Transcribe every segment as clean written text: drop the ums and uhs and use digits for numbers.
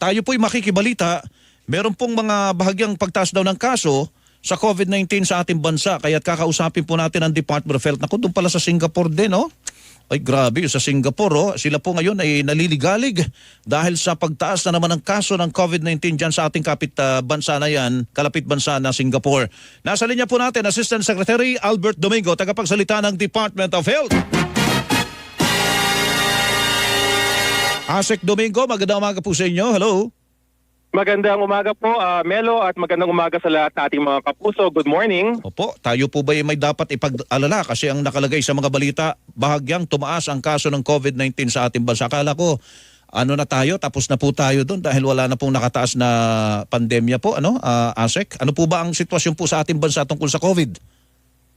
tayo po'y makikibalita, meron pong mga bahagyang pagtaas daw ng kaso sa COVID-19 sa ating bansa. Kaya't kakausapin po natin ang Department of Health. Naku, doon pala sa Singapore din, oh. Ay grabe, sa Singapore, oh, sila po ngayon ay naliligalig dahil sa pagtaas na naman ng kaso ng COVID-19 dyan sa ating bansa na yan, kalapit bansa na Singapore. Nasa linya po natin, Assistant Secretary Albert Domingo, tagapagsalita ng Department of Health. Asek Domingo, magandang umaga po sa inyo. Hello. Magandang umaga po, Melo, at magandang umaga sa lahat nating mga kapuso. Good morning. Opo, tayo po ba may dapat ipag-alala kasi ang nakalagay sa mga balita, bahagyang tumaas ang kaso ng COVID-19 sa ating bansa. Akala ko, ano na tayo, tapos na po tayo doon dahil wala na pong nakataas na pandemya po, Asek? Ano po ba ang sitwasyon po sa ating bansa tungkol sa COVID?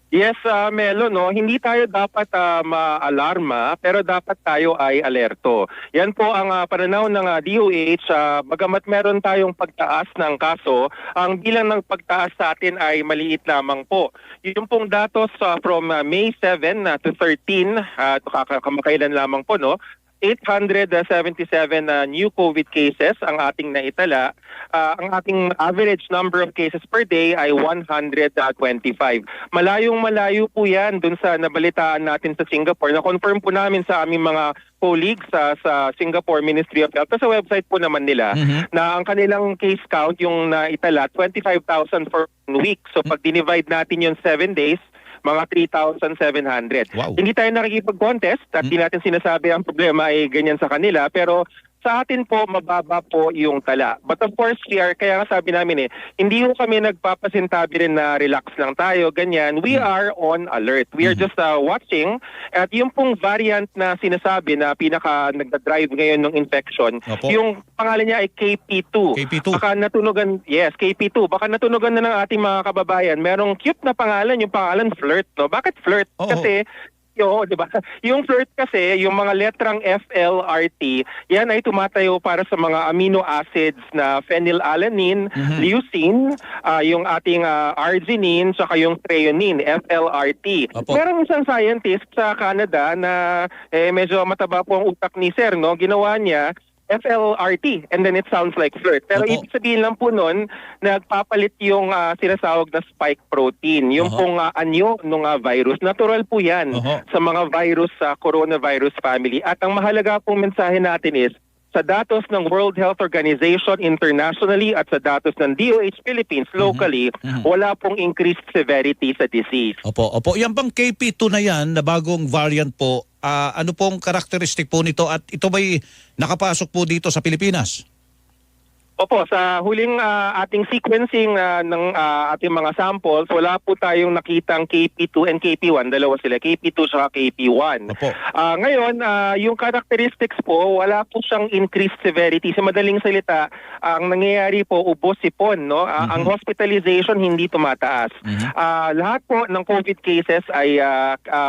Yes, Melo, no, hindi tayo dapat ma-alarma pero dapat tayo ay alerto. Yan po ang pananaw ng DOH. Bagamat meron tayong pagtaas ng kaso, ang bilang ng pagtaas sa atin ay maliit lamang po. Yung pong datos from May 7 to 13, kamakailan lamang po, no? 877 new COVID cases ang ating naitala. Ang ating average number of cases per day ay 125. Malayong-malayo po yan dun sa nabalitaan natin sa Singapore. Na-confirm po namin sa aming mga colleagues sa Singapore Ministry of Health. Sa website po naman nila na ang kanilang case count, yung naitala, 25,000 for 1 week. So pag dinivide natin yung 7 days, mga 3,700. Wow. Hindi tayo nakikipag-contest at di natin sinasabi ang problema ay ganyan sa kanila, pero sa atin po mababa po yung tala. But of course, kaya nga sabi namin hindi ko kami nagpapasintabi rin na relax lang tayo, ganyan. We are on alert. We are just watching. At yung pong variant na sinasabi na pinaka nagda-drive ngayon ng infection, Opo. yung pangalan niya ay KP2. KP2. Baka natunugan, yes, KP2. Baka natunugan na ng ating mga kababayan. Merong cute na pangalan, yung pangalan Flirt, no? Bakit Flirt? Oo. Kasi di ba? Yung Flirt kasi, yung mga letrang FLRT, yan ay tumatayo para sa mga amino acids na phenylalanine, leucine, yung ating arginine, saka yung threonine, FLRT. Opo. Merong isang scientist sa Canada na medyo mataba po ang utak ni Sir, no? Ginawa niya FLRT, and then it sounds like Flirt. Pero Opo. ibig sabihin lang po nun, nagpapalit yung sinasawag na spike protein. Yung pong anyo ng virus. Natural po yan sa mga virus sa coronavirus family. At ang mahalaga pong mensahe natin is, sa datos ng World Health Organization internationally at sa datos ng DOH Philippines locally, wala pong increased severity sa disease. Opo. Yan bang KP2 na yan, na bagong variant po, ano pong karakteristik po nito at ito ba'y nakapasok po dito sa Pilipinas? Opo, sa huling ating sequencing ng ating mga samples, wala po tayong nakitang KP2 and KP1. Dalawa sila, KP2 sa KP1. Opo. Ngayon, yung characteristics po, wala po siyang increased severity. Sa madaling salita, ang nangyayari po, ubos-sipon, no? Ang hospitalization hindi tumataas. Lahat po ng COVID cases ay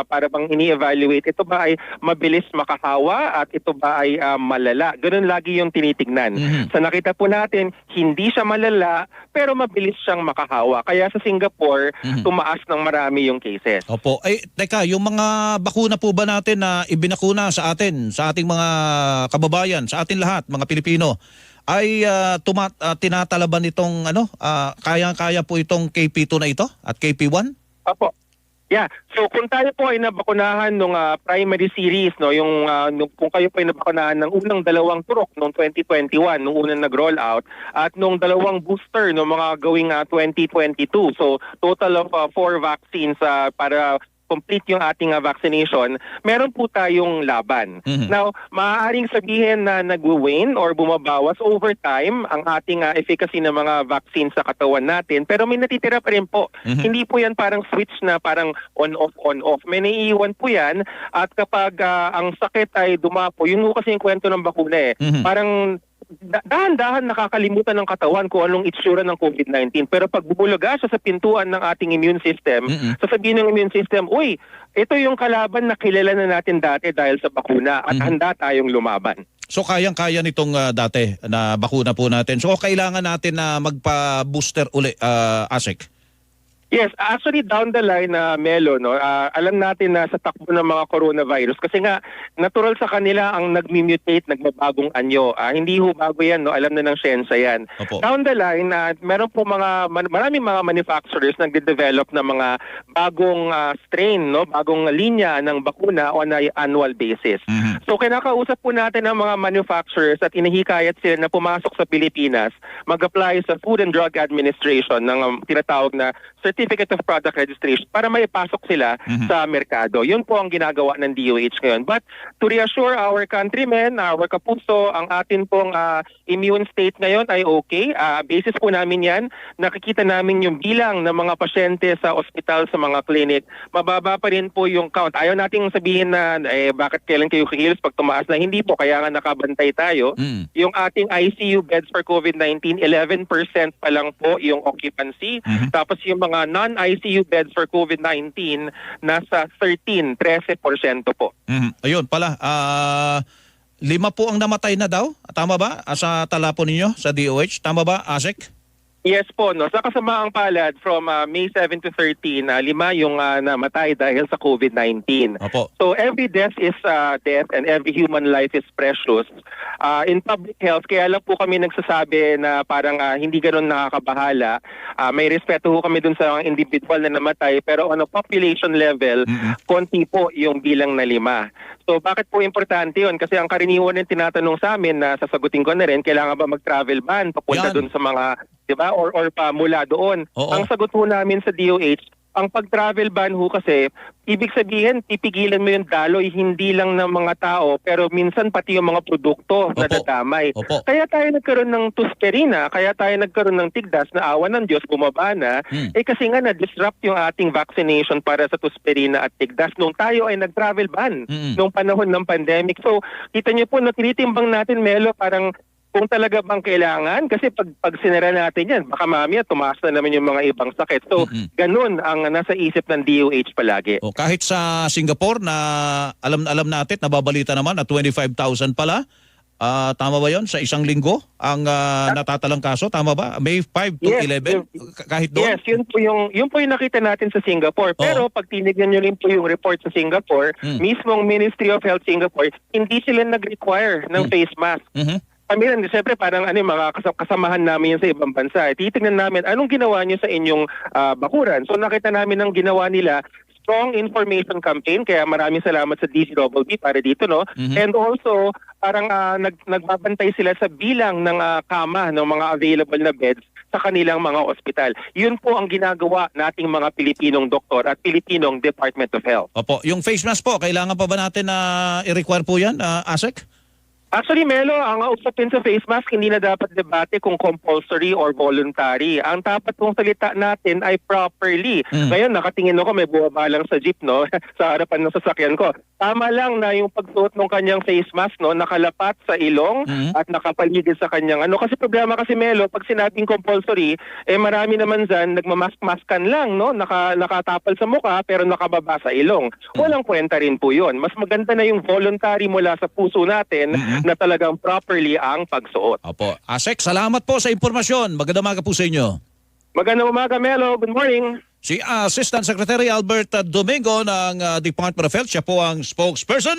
para bang ini-evaluate. Ito ba ay mabilis makahawa at ito ba ay malala? Ganun lagi yung tinitignan. Sa nakita po natin, hindi siya malala pero mabilis siyang makahawa. Kaya sa Singapore, tumaas ng marami yung cases. Opo. Ay, teka, yung mga bakuna po ba natin na ibinakuna sa atin, sa ating mga kababayan, sa atin lahat, mga Pilipino, ay tinatalaban itong kaya-kaya po itong KP2 na ito at KP1? Opo. Yeah. So kung tayo po ay nabakunahan nung primary series, no, yung kung kayo po ay nabakunahan ng unang dalawang turok noong 2021, nung unang nag-roll out, at nung dalawang booster no mga gawing 2022. So total of 4 vaccines para complete yung ating vaccination, meron po tayong laban. Now, maaaring sabihin na nagwe-wane or bumabawas over time ang ating efficacy ng mga vaccine sa katawan natin, pero may natitira pa rin po. Hindi po yan parang switch na parang on-off. May naiiwan po yan at kapag ang sakit ay dumapo, yun po kasi yung kwento ng bakuna parang dahan-dahan nakakalimutan ng katawan kung anong itsura ng COVID-19. Pero pag bubulaga siya sa pintuan ng ating immune system, sasabihin ng immune system, uy, ito yung kalaban na kilala na natin dati dahil sa bakuna at handa tayong lumaban. So kayang-kaya nitong dati na bakuna po natin. So kailangan natin na magpa-booster uli, Asek? Yes, actually down the line na Melo, no, alam natin na sa takbo ng mga coronavirus kasi nga natural sa kanila ang nagmi-mutate, nagbabagong anyo. Hindi ho bago yan, no, alam na ng siyensya yan. Opo. Down the line, meron po maraming mga manufacturers nagde-develop ng mga bagong strain, no, bagong linya ng bakuna on an annual basis. Mhm. So kinakausap po natin ang mga manufacturers at inihikayat sila na pumasok sa Pilipinas, mag-apply sa Food and Drug Administration ng tinatawag na Certificate of Product Registration para maipasok sila sa merkado. Yun po ang ginagawa ng DOH ngayon. But to reassure our countrymen, our kapuso, ang atin pong immune state ngayon ay okay. Basis po namin yan. Nakikita namin yung bilang ng mga pasyente sa ospital, sa mga clinic. Mababa pa rin po yung count. Ayaw nating sabihin na bakit kailan kayo kikilos pag tumaas na. Hindi po, kaya nga nakabantay tayo. Yung ating ICU beds for COVID-19, 11% pa lang po yung occupancy. Tapos yung mga non-ICU beds for COVID-19, nasa 13% po. Ayun pala, 5 po ang namatay na daw. Tama ba? Sa tala po ninyo sa DOH. Tama ba, Asek? Yes po, no. Sa kasamaang palad from May 7 to 13, 5 yung namatay dahil sa COVID-19. Opo. So every death is death and every human life is precious. In public health, kaya lang po kami nagsasabi na parang hindi ganoon nakakabahala. May respeto po kami dun sa mga individual na namatay, pero on a population level, konti po yung bilang na 5. So bakit po importante yun? Kasi ang karaniwan yung tinatanong sa amin na sasagutin ko na rin, kailangan ba mag-travel ban papunta dun sa mga, di ba? Or pa mula doon. Oo. Ang sagot po namin sa DOH, ang pag-travel ban ho kasi, ibig sabihin, pipigilan mo yung daloy, hindi lang ng mga tao, pero minsan pati yung mga produkto na dadamay. Opo. Kaya tayo nagkaroon ng tusperina, kaya tayo nagkaroon ng tigdas na awa ng Diyos, bumaba na, kasi nga na-disrupt yung ating vaccination para sa tusperina at tigdas nung tayo ay nag-travel ban nung panahon ng pandemic. So, kita niyo po, natitimbang natin, Melo, parang kung talaga bang kailangan, kasi pag sinira natin yan, baka mamaya tumaas na naman yung mga ibang sakit. So, ganun ang nasa isip ng DOH palagi. O, kahit sa Singapore na alam natin, nababalita naman na 25,000 pala. Tama ba yon sa isang linggo ang natatalang kaso? Tama ba? May 5 to 11? Kahit doon? Yes, yun po yung nakita natin sa Singapore. Pero pag tinignan nyo rin po yung report sa Singapore, mismong Ministry of Health Singapore, hindi sila nag-require ng face mask. Kami rin, siyempre parang mga kasamahan namin yan sa ibang bansa. Titignan namin anong ginawa niyo sa inyong bakuran. So nakita namin ang ginawa nila, strong information campaign, kaya maraming salamat sa DCWB para dito, no? And also, parang nagbabantay sila sa bilang ng kama, ng mga available na beds sa kanilang mga ospital. Yun po ang ginagawa nating mga Pilipinong doktor at Pilipinong Department of Health. Opo. Yung face mask po, kailangan pa ba natin na i-require po yan, Asek? Actually, Melo, ang usapin sa face mask, hindi na dapat debate kung compulsory or voluntary. Ang dapat kong salita natin ay properly. Ngayon, nakatingin ako, may buwaba lang sa jeep, no? Sa harapan ng sasakyan ko. Tama lang na yung pagsuot ng kanyang face mask, no? Nakalapat sa ilong at nakapaligid sa kanyang ano. Kasi problema kasi, Melo, pag sinabing compulsory, marami naman dyan, nagmamask-maskan lang, no? Nakatapal sa mukha, pero nakababa sa ilong. Walang kwenta rin po yun. Mas maganda na yung voluntary mula sa puso natin, na talagang properly ang pagsuot. Opo. Asek, salamat po sa impormasyon. Magandang umaga po sa inyo. Magandang umaga, Melo. Good morning. Si Assistant Secretary Albert Domingo ng Department of Health. Siya po ang spokesperson